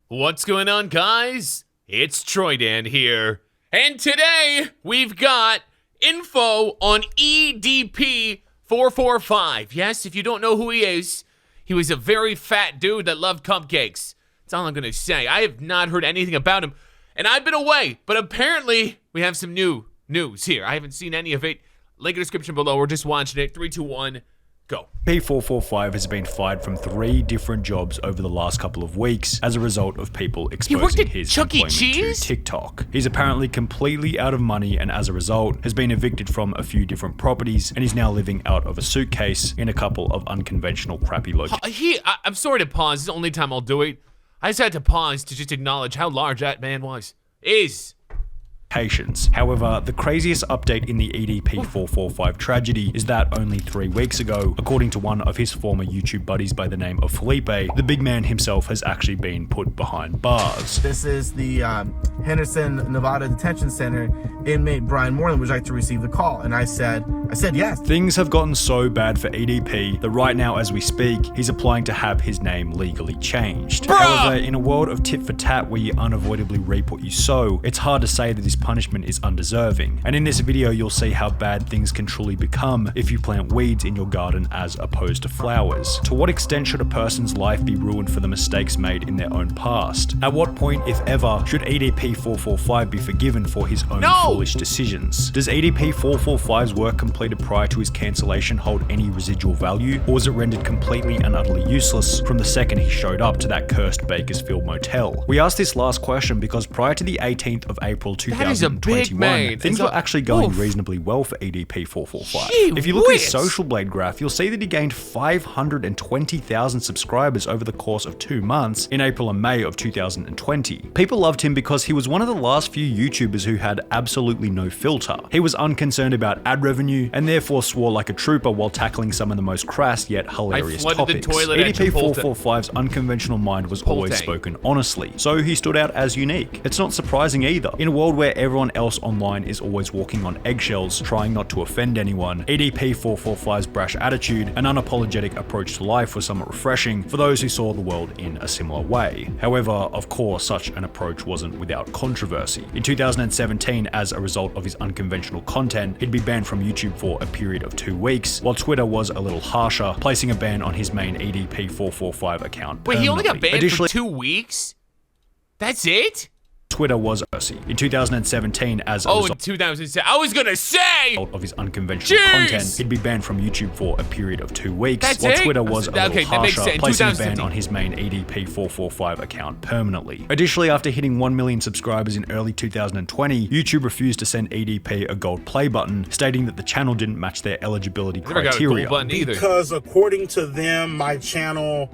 What's going on, guys? It's Troydan here. And today, we've got info on EDP445. Yes, if you don't know who he is, he was a very fat dude that loved cupcakes. That's all I'm gonna say. I have not heard anything about him, and I've been away, but apparently, we have some new news here. I haven't seen any of it. Link in the description below. We're just watching it. 3, 2, 1. Go. EDP445 has been fired from 3 different jobs over the last couple of weeks as a result of people exposing his employment to TikTok. He's apparently completely out of money and as a result has been evicted from a few different properties and is now living out of a suitcase in a couple of unconventional crappy locations. I'm sorry to pause. This is the only time I'll do it. I just had to pause to just acknowledge how large that man is. However, the craziest update in the EDP445 tragedy is that only 3 weeks ago, according to one of his former YouTube buddies by the name of Felipe, the big man himself has actually been put behind bars. This is the Henderson, Nevada Detention Center. Inmate Brian Moreland would like to receive the call, and I said yes. Things have gotten so bad for EDP that right now as we speak, he's applying to have his name legally changed. However, in a world of tit for tat where you unavoidably reap what you sow, it's hard to say that this punishment is undeserving. And in this video, you'll see how bad things can truly become if you plant weeds in your garden as opposed to flowers. To what extent should a person's life be ruined for the mistakes made in their own past? At what point, if ever, should EDP445 be forgiven for his own foolish decisions? Does EDP445's work completed prior to his cancellation hold any residual value, or was it rendered completely and utterly useless from the second he showed up to that cursed Bakersfield motel? We asked this last question because prior to the 18th of April 2021, things were actually going reasonably well for EDP445. If you look at his social blade graph, you'll see that he gained 520,000 subscribers over the course of 2 months in April and May of 2020. People loved him because he was one of the last few YouTubers who had absolutely no filter. He was unconcerned about ad revenue and therefore swore like a trooper while tackling some of the most crass yet hilarious topics. EDP445's unconventional mind was always spoken honestly, so he stood out as unique. It's not surprising either. In a world where everyone else online is always walking on eggshells, trying not to offend anyone, EDP445's brash attitude and unapologetic approach to life was somewhat refreshing for those who saw the world in a similar way. However, of course, such an approach wasn't without controversy. In 2017, as a result of his unconventional content, he'd be banned from YouTube for a period of 2 weeks, while Twitter was a little harsher, placing a ban on his main EDP445 account. Wait, he only got banned for 2 weeks? That's it? Twitter was mercy. In 2017, as a result in 2007, I was gonna say of his unconventional content, he'd be banned from YouTube for a period of 2 weeks, That's while it? Twitter was a little harsher, placing a ban 2017. on his main EDP445 account permanently. Additionally, after hitting 1 million subscribers in early 2020, YouTube refused to send EDP a gold play button, stating that the channel didn't match their eligibility criteria. Because according to them, my channel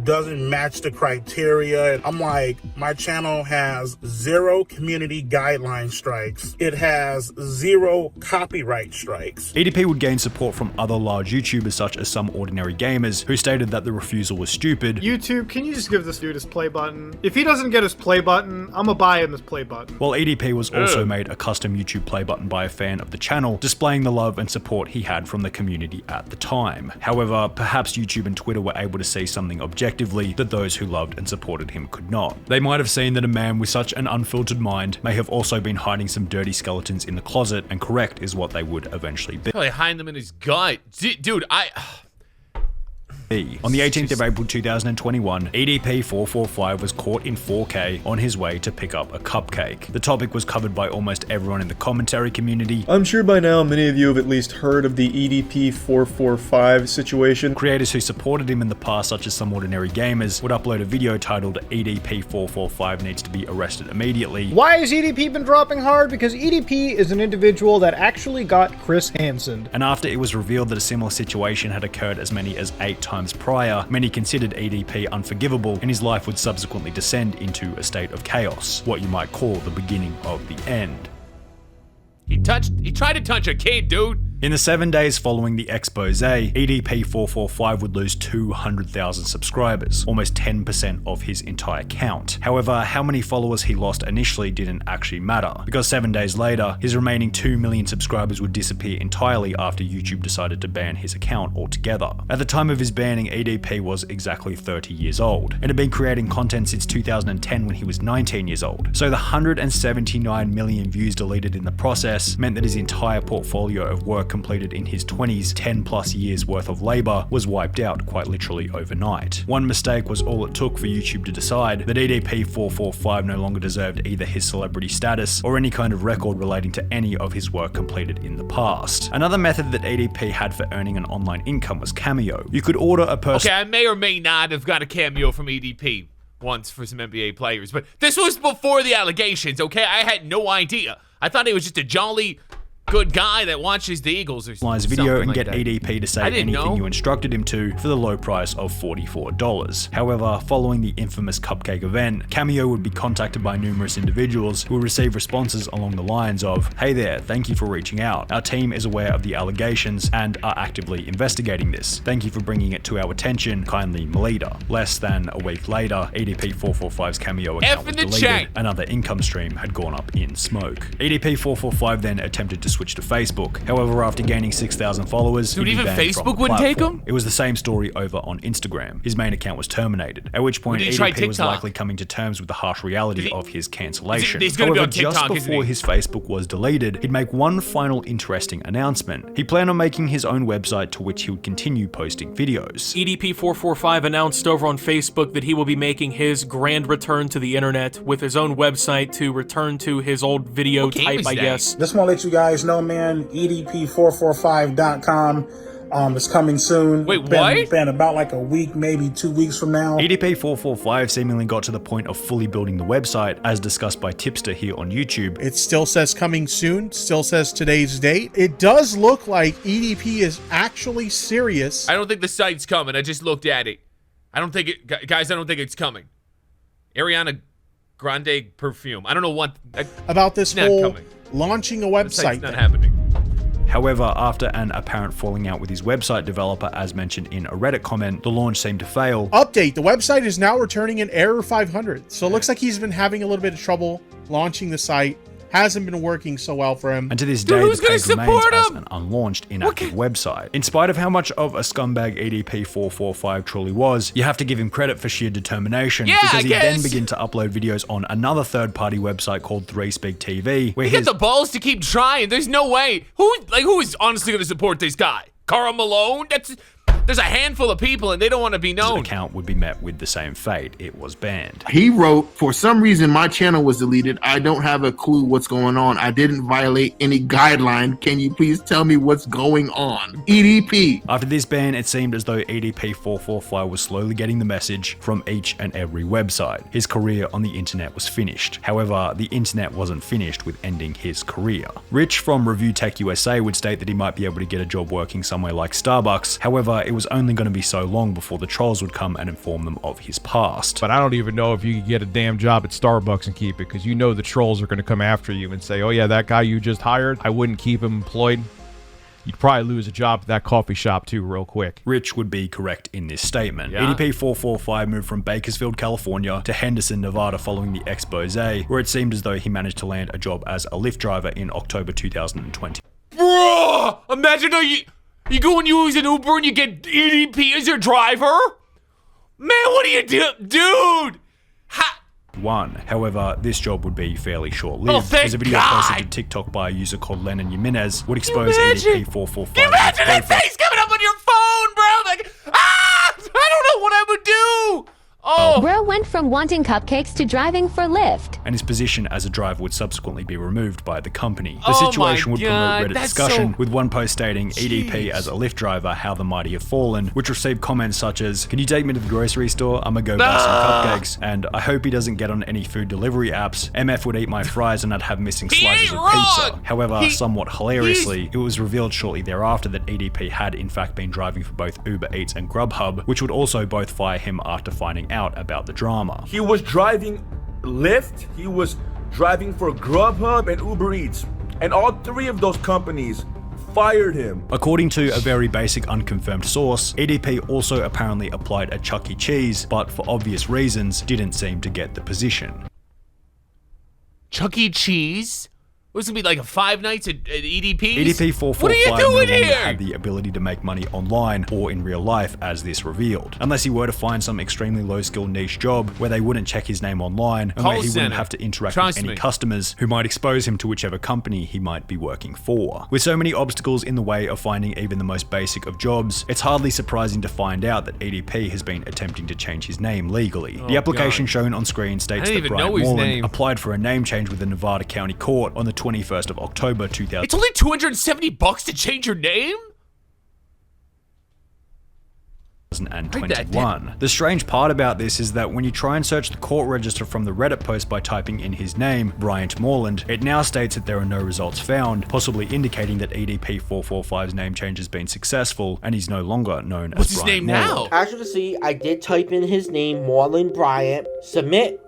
doesn't match the criteria. I'm like, my channel has 0 community guideline strikes. It has 0 copyright strikes. EDP would gain support from other large YouTubers such as Some Ordinary Gamers, who stated that the refusal was stupid. YouTube, can you just give this dude his play button? If he doesn't get his play button, I'ma buy him his play button. While EDP was also made a custom YouTube play button by a fan of the channel, displaying the love and support he had from the community at the time. However, perhaps YouTube and Twitter were able to see something objectively that those who loved and supported him could not. They might have seen that a man with such an unfiltered mind may have also been hiding some dirty skeletons in the closet, and correct is what they would eventually be. Probably hiding them in his gut. Dude, On the 18th of April 2021, EDP445 was caught in 4K on his way to pick up a cupcake. The topic was covered by almost everyone in the commentary community. I'm sure by now many of you have at least heard of the EDP445 situation. Creators who supported him in the past, such as Some Ordinary Gamers, would upload a video titled EDP445 needs to be arrested immediately. Why has EDP been dropping hard? Because EDP is an individual that actually got Chris Hansen. And after it was revealed that a similar situation had occurred as many as 8 times prior, many considered EDP unforgivable, and his life would subsequently descend into a state of chaos, what you might call the beginning of the end. He tried to touch a kid, dude. In the 7 days following the expose, EDP445 would lose 200,000 subscribers, almost 10% of his entire count. However, how many followers he lost initially didn't actually matter, because 7 days later, his remaining 2 million subscribers would disappear entirely after YouTube decided to ban his account altogether. At the time of his banning, EDP was exactly 30 years old, and had been creating content since 2010 when he was 19 years old. So the 179 million views deleted in the process meant that his entire portfolio of work completed in his 20s, 10 plus years worth of labor, was wiped out quite literally overnight. One mistake was all it took for YouTube to decide that EDP445 no longer deserved either his celebrity status or any kind of record relating to any of his work completed in the past. Another method that EDP had for earning an online income was Cameo. You could order a person. Okay, I may or may not have got a cameo from EDP once for some NBA players, but this was before the allegations, okay? I had no idea. I thought he was just a jolly good guy that watches the Eagles or something video and like get that. EDP to say I didn't anything know. you instructed him to for the low price of $44. However, following the infamous cupcake event, Cameo would be contacted by numerous individuals who would receive responses along the lines of, "Hey there, thank you for reaching out. Our team is aware of the allegations and are actively investigating this. Thank you for bringing it to our attention. Kindly Melita." Less than a week later, EDP445's Cameo account was deleted. Another income stream had gone up in smoke. EDP445 then attempted to switch to Facebook. However, after gaining 6,000 followers, Dude, he'd be even banned from Facebook the wouldn't take platform. him? It was the same story over on Instagram. His main account was terminated, at which point Did he try EDP was TikTok? likely coming to terms with the harsh reality of his cancellation. He's gonna be However, on TikTok, just isn't before he? his Facebook was deleted, he'd make one final interesting announcement. He planned on making his own website to which he would continue posting videos. EDP445 announced over on Facebook that he will be making his grand return to the internet with his own website to return to his old video What game type, is I that? guess. Just want to let you guys know, man, EDP445.com is coming soon. Wait, what? Been about like a week, maybe 2 weeks from now. EDP445 seemingly got to the point of fully building the website, as discussed by Tipster here on YouTube. It still says coming soon, still says today's date. It does look like EDP is actually serious. I don't think the site's coming. I just looked at it. I don't think it, guys, I don't think it's coming. Ariana Grande perfume. I don't know what. About this Not whole coming. launching a The website site's not thing. happening. However, after an apparent falling out with his website developer, as mentioned in a Reddit comment, the launch seemed to fail. Update, the website is now returning an error 500. So it looks like he's been having a little bit of trouble launching the site. Hasn't been working so well for him. And to this Dude, day, who's the page gonna remains support as him? an unlaunched, inactive website. In spite of how much of a scumbag EDP445 truly was, you have to give him credit for sheer determination, Yeah, because I he guess. then began to upload videos on another third-party website called 3Speak TV, where He got his the balls to keep trying. There's no way. Who is honestly going to support this guy? Karl Malone? There's a handful of people and they don't want to be known. account would be met with the same fate. It was banned. He wrote, "For some reason, my channel was deleted. I don't have a clue what's going on. I didn't violate any guideline. Can you please tell me what's going on? EDP." After this ban, it seemed as though EDP445 was slowly getting the message from each and every website. His career on the internet was finished. However, the internet wasn't finished with ending his career. Rich from Review Tech USA would state that he might be able to get a job working somewhere like Starbucks. However, it was only going to be so long before the trolls would come and inform them of his past. But I don't even know if you could get a damn job at Starbucks and keep it, because you know the trolls are going to come after you and say, "Oh yeah, that guy you just hired, I wouldn't keep him employed." You'd probably lose a job at that coffee shop too real quick. Rich would be correct in this statement. Yeah. EDP445 moved from Bakersfield, California to Henderson, Nevada follong the expose, where it seemed as though he managed to land a job as a Lyft driver in October 2020. Bro, imagine you go and use an Uber and you get EDP as your driver? Man, what do you do? Dude! However, this job would be fairly Oh, short-lived, thank as a video God. posted to TikTok by a user called Lennon Jimenez would expose Imagine EDP445. Imagine that face coming up on your phone, bro! Like, I don't know what I would do! Oh! Bro went from wanting cupcakes to driving for Lyft. And his position as a driver would subsequently be removed by the company. The Oh situation my would God, promote Reddit that's discussion, so- with one post stating, EDP as a Lyft driver, how the mighty have fallen, which received comments such as, "Can you take me to the grocery store? I'ma go buy some cupcakes," and "I hope he doesn't get on any food delivery apps. MF would eat my fries and I'd have missing He slices ain't of pizza." wrong. However, somewhat hilariously, it was revealed shortly thereafter that EDP had in fact been driving for both Uber Eats and Grubhub, which would also both fire him after finding out about the drama. He was driving Lyft, he was driving for Grubhub and Uber Eats. And all three of those companies fired him. According to a very basic unconfirmed source, EDP also apparently applied at Chuck E. Cheese, but for obvious reasons didn't seem to get the position. Chuck E. Cheese? What was it gonna be like a 5 nights at EDP's? EDP445 What are you no doing longer here? had the ability to make money online or in real life, as this revealed. Unless he were to find some extremely low-skill niche job where they wouldn't check his name online and where he wouldn't have to interact with any customers who might expose him to whichever company he might be working for. With so many obstacles in the way of finding even the most basic of jobs, it's hardly surprising to find out that EDP has been attempting to change his name legally. The application shown on screen states that Brian Moreland applied for a name change with the Nevada County Court on the 21st of October 2000. It's only $270 to change your name? 2021. The strange part about this is that when you try and search the court register from the Reddit post by typing in his name, Bryant Moreland, it now states that there are no results found, possibly indicating that EDP445's name change has been successful and he's no longer known as Bryant Moreland. As you can see, I did type in his name, Moreland Bryant, submit.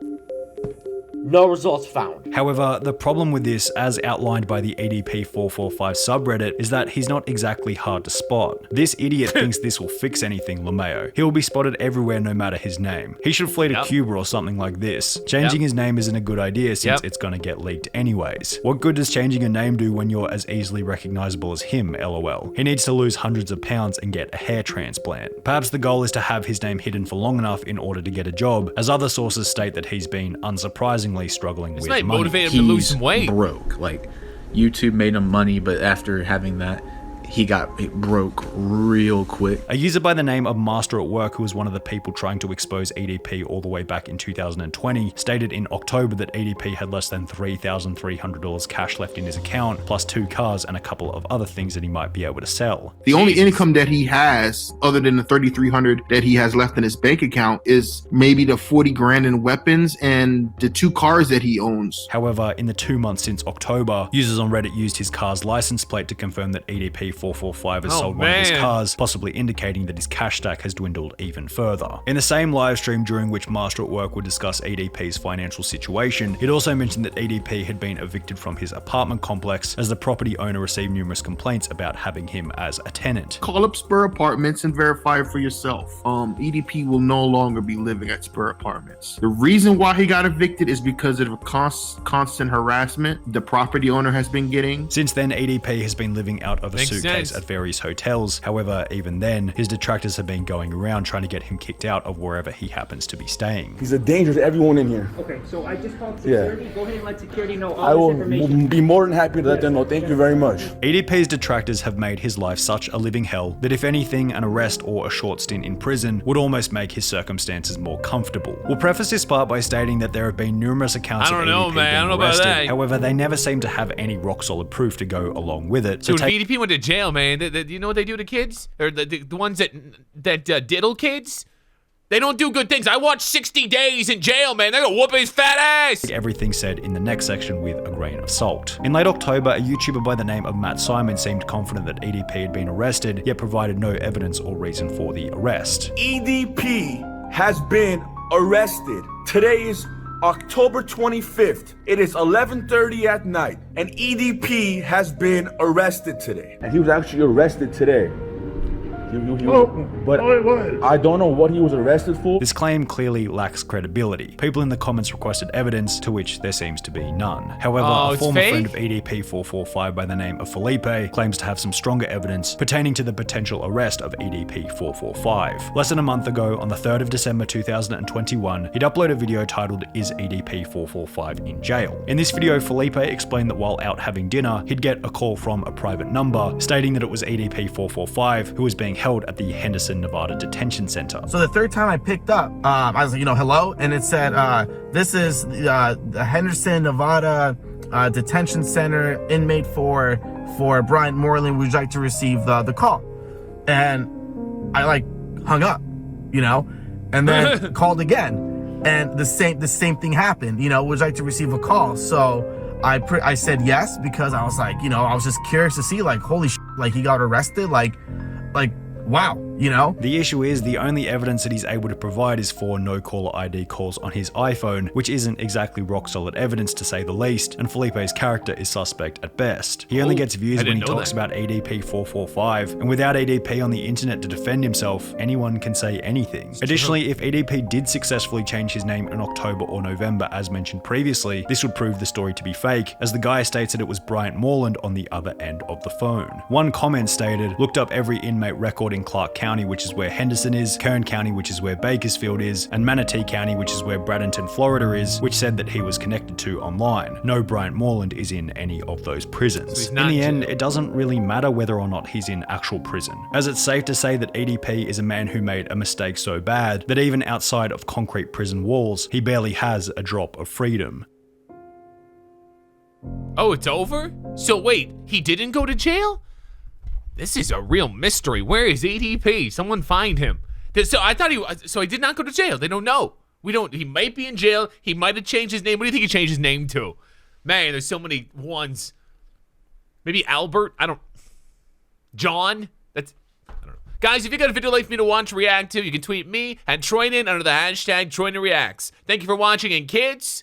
No results found. However, the problem with this, as outlined by the EDP445 subreddit, is that he's not exactly hard to spot. This idiot thinks this will fix anything, LeMayo. He will be spotted everywhere no matter his name. He should flee to Cuba or something like this. Changing his name isn't a good idea since it's gonna get leaked anyways. What good does changing a name do when you're as easily recognizable as him, lol? He needs to lose hundreds of pounds and get a hair transplant. Perhaps the goal is to have his name hidden for long enough in order to get a job, as other sources state that he's been unsurprisingly struggling with money. Motivate him to lose some weight. Broke. Like, YouTube made him money, but after having that, he got broke real quick. A user by the name of Master at Work, who was one of the people trying to expose EDP all the way back in 2020, stated in October that EDP had less than $3,300 cash left in his account, plus 2 cars and a couple of other things that he might be able to sell. The only income that he has, other than the $3,300 that he has left in his bank account, is maybe the 40 grand in weapons and the 2 cars that he owns. However, in the 2 months since October, users on Reddit used his car's license plate to confirm that EDP445 has sold one of his cars, possibly indicating that his cash stack has dwindled even further. In the same live stream during which Master at Work would discuss EDP's financial situation, it also mentioned that EDP had been evicted from his apartment complex as the property owner received numerous complaints about having him as a tenant. Call up Spur Apartments and verify for yourself. EDP will no longer be living at Spur Apartments. The reason why he got evicted is because of constant harassment the property owner has been getting. Since then, EDP has been living out of a suitcase at various hotels. However, even then, his detractors have been going around trying to get him kicked out of wherever he happens to be staying. He's a danger to everyone in here. Okay, so I just called security. Go ahead and let security know all I will this information. be more than happy to let them know. Thank you very much. EDP's detractors have made his life such a living hell that if anything, an arrest or a short stint in prison would almost make his circumstances more comfortable. We'll preface this part by stating that there have been numerous accounts of EDP being arrested. However, they never seem to have any rock-solid proof to go along with it. So if EDP went to jail, man, you know what they do to kids? Or the ones that diddle kids? They don't do good things. I watched 60 Days in jail, man. They're gonna whoop his fat ass. Everything said in the next section with a grain of salt. In late October, a YouTuber by the name of Matt Simon seemed confident that EDP had been arrested, yet provided no evidence or reason for the arrest. EDP has been arrested. Today is October 25th. It is 11:30 at night, and EDP has been arrested today. And he was actually arrested today. But I don't know what he was arrested for. This claim clearly lacks credibility. People in the comments requested evidence, to which there seems to be none. However, a former friend of EDP445 by the name of Felipe claims to have some stronger evidence pertaining to the potential arrest of EDP445. Less than a month ago, on the 3rd of December 2021, he'd uploaded a video titled, "Is EDP445 in Jail?" In this video, Felipe explained that while out having dinner, he'd get a call from a private number stating that it was EDP445 who was being held at the Henderson, Nevada Detention Center. So the 3rd time I picked up, I was like, hello, and it said, this is the Henderson, Nevada Detention Center, inmate for Bryant Moreland. Would you like to receive the call? And I hung up, and then called again, and the same thing happened. Would you like to receive a call? So I said yes, because I was like, I was just curious to see, holy shit, he got arrested, wow, you know? The issue is the only evidence that he's able to provide is 4 no caller ID calls on his iPhone, which isn't exactly rock solid evidence to say the least, and Felipe's character is suspect at best. He only gets views when he talks about EDP445, and without EDP on the internet to defend himself, anyone can say anything. Additionally, if EDP did successfully change his name in October or November as mentioned previously, this would prove the story to be fake, as the guy states that it was Bryant Moreland on the other end of the phone. One comment stated, looked up every inmate record in Clark County, which is where Henderson is, Kern County, which is where Bakersfield is, and Manatee County, which is where Bradenton, Florida is, which said that he was connected to online. No Bryant Moreland is in any of those prisons. In the end, it doesn't really matter whether or not he's in actual prison, as it's safe to say that EDP is a man who made a mistake so bad that even outside of concrete prison walls, he barely has a drop of freedom. Oh, it's over? So wait, he didn't go to jail? This is a real mystery. Where is EDP? Someone find him. So I thought he did not go to jail. They don't know. He might be in jail. He might have changed his name. What do you think he changed his name to? Man, there's so many ones. Maybe Albert? John? I don't know. Guys, if you got a video like for me to watch, react to, you can tweet me at Troydan under the hashtag TroydanReacts. Thank you for watching, and kids,